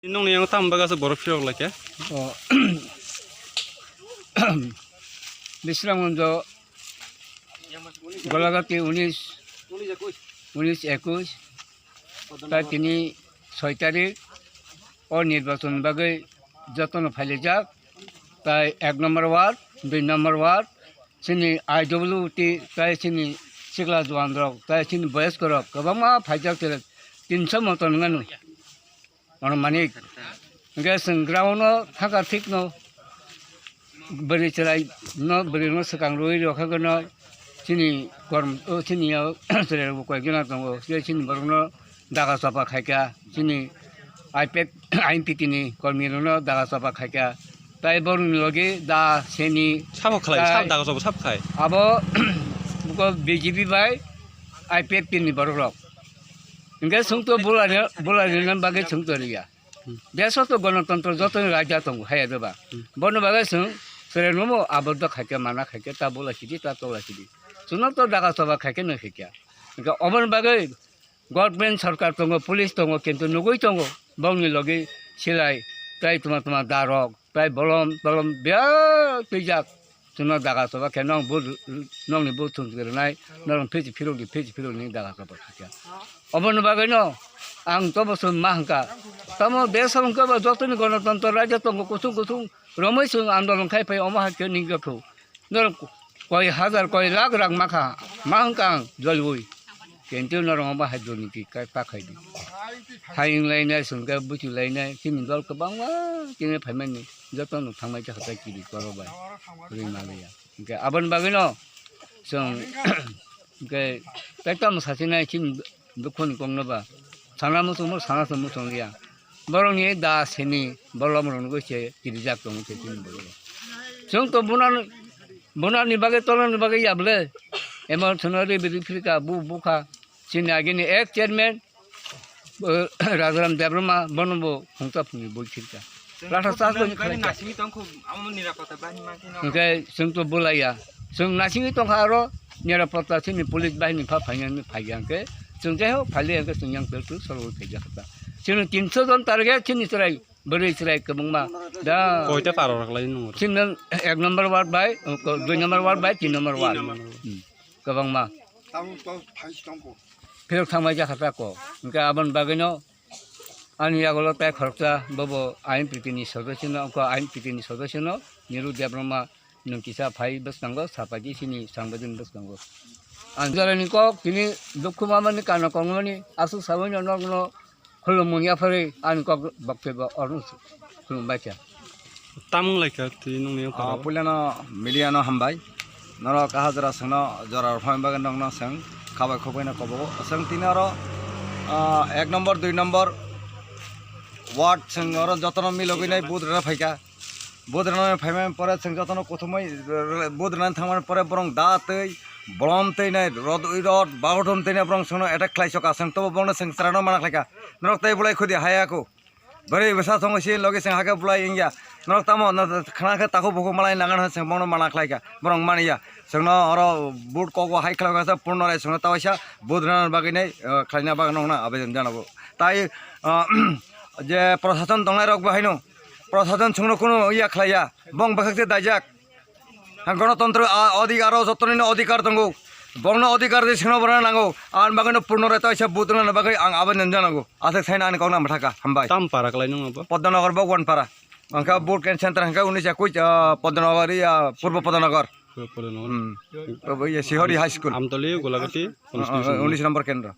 Nung yang tambah gas borok siok lagi ya. Bishramganj Golaghati 19-21 তাই তিনি 6 তারিখ ও নির্বাচন বাগে যতন ফাইলে যাক তাই 1 নম্বর ওয়ার্ড 2 নম্বর ওয়ার্ড চিনি IWT তাই চিনি সিগলা জওয়ান রক তাই চিনি বয়স্ক রক গোबां ফাইজাक 300 মতন গাनु মানে গ্রাউন্ড থাকা ঠিক ন বড়ি চলাই ন বড়ি ন সকাং রই রখাগন চিনি গরম ও চিনিয়াও চলে কয়েকজন দङ সে চিনি বরং দাগা চাপা খাইকা চিনি আইনপিটি ni কর্মীরনো দাগা চাপা খাইকা তাই বরং লগে দা সেনি সাপ খাই সাপ দাগা চাপা সাপ খাই আবো বুকো বিজেপি বাই IPP ni বরং রক ইংগে সংতো বুলানি বাগে সংতো রিয়া দেশত গণতন্ত্র যত রাজা দङ হায়া দেবা বন বাগে song sere nomo abordo khake mana khake ta bola sidi ta tola sidi suno to daga soba khake no khikya ga obon bagai government sarkar tongo police tongo kintu nugoi tongo bongni logi silai tai tuma darok tai bolom bia tijak suno daga soba kenong bu nongni bu tungirnai norong peji phironi daga soba khakya obon bagai no ang to bosun mahangka tamo desam ka ba jotoni গণতন্ত্র রাজা tongo kusung Ramesh Singh আন্দোলন খাইফাই অমাহাকে নিগঠো নর কয় হাজার কয় লাখ রাখ মাখা মাহকাং জলবই কিন্তু নর অমাহাই দুর্নীতি পাখাইদি হাইং লাইনাय সুনকা বুচু লাইनाय চিনি দল गोबांवा চিনি ফাইমানি যতন थांनाय जाखाय किरि करबाय रिमालिया ओके आबन बागैनो जों ओके पेटाम सासिनाय चिनि दुखन गंनोबा साना मुसुलिया बरंनि दा सेनि बलमरन गसे गिरिजाक दङ थिन बरो जों तो बुनानि बागे तलनि बागे याबले एमर थनरि बिरिफिका बुखा सिनि आगिनि एक चेयरमैन राजाराम देब्रमा बनबो खुंता फुनि बयखिरका लाथा सासनि खालि नासिनि तंखौ आमन निरापत्ता बाहिनी माकिनो ओके जों तो बुलाया जों नासिनि तंखा आरो निरापत्ता सिनि पुलिस बाहिनी फाफायनि फायगांके जों जेहो फालियांके जों yang बेलथु सरल फैजाखता जों 300 जन टारगेट चिनि सराय बोरै सराय गोबांमा दा কয়টা পার রাখলাই নং चिन 1 नम्बर वार्ड बाय 2 नम्बर वार्ड बाय 3 नम्बर वार्ड गोबांमा फेर थांबाय जाखाताको ओंका आबन बागैनो आनि आगोलो ताय खरचा बबो आइनपिटिनि सदस्यनो को आइनपिटिनि सदस्यनो निरु देब्रमा नंकिसा फाइ बसनांगो सापाजी सिनि सांबदिन बसनांगो आनजारानि को तिनि दुखुमामानि काना कंगनि आसु सावैनो नगनो खुलुमनियाफोरै आनि को बक्तब्य अरुण खुलुमबायचा तामुं लायका ति नung yang पुलियानो मिडियानो हामबाय नर काहा जरा संनो जरा फाइबाग नंगनो सं खाबाय खबैनो कबो सं तिनारो 1 नम्बर 2 नम्बर वार्ड संगरो जतन मिलगैनाय बुद्रना फाइका बुद्रना फाइमा परे सं जतन कोथमै बुद्रना थांमान परे बरं दातै बलम तैनाय रद उइरद बागटम तैनाय बरं संनो अटैक खालायसका सं तब बंनो सं सरानो माना खायका नरक तै बुलाय खुदि हायाको बरै बेसा संगसि लगे सं हाके बुलाय इंया नरक तामो खानाके ताको बको मालाय नागान सं बंनो माना खालायका बरं मानिया संनो अर बुट कको हाइ खालायका पूर्ण राय संनो तावैसा बुद्रना बागैनाय खालायना बागन नंगना आबेदन जानाबो ताइ जे प्रशासन दंनाय रक बाहायनो प्रशासन संनो कोनो इया खालाया बं बाखते दाजाक गणतंत्र अधिकार जतन अधिकार दंगौ बंनो अधिकार सिंह बरना नांगौ आन बागैनो पूर्ण राय तावैसा बुद्रना बागै आं आबेदन जानांगौ आसे साइन आन गावना माथाका हामबाय ताम पाराखलाई नङ अब पद्मनगर बगवानपारा अंका बोर्ड कैन सेंटर अंका 19 कुछ पद्मनगर या पूर्व पद्मनगर ये सिहरी high school Amtali Golaghati 19 number केंद्र